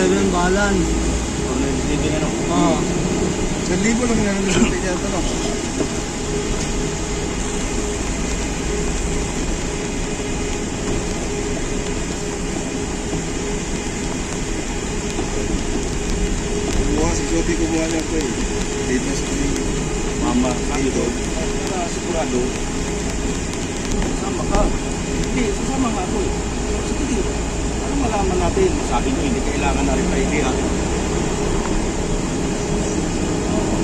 497 balance. 497 ano? Oo. 1,000 lang nga naman sa yata no? Kumuha, si Sophie kumuha niya ko eh. Date na sa kanina. Mama, dito. Para sigurado. Sama ka. Hindi, sasama nga ako eh. Sige, para malaman natin. Sabi nyo, hindi kailangan na rin tayo idea.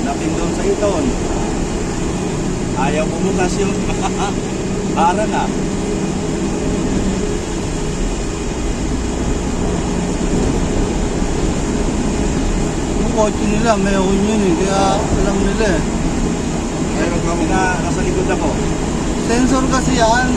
Natin doon sa iton. Ayaw bumukas yung para na. Yung kotse nila, mayroon yun eh. Kaya alam nila eh. Mayroon ka mo. Nasa likod ako. Sensor kasi yan.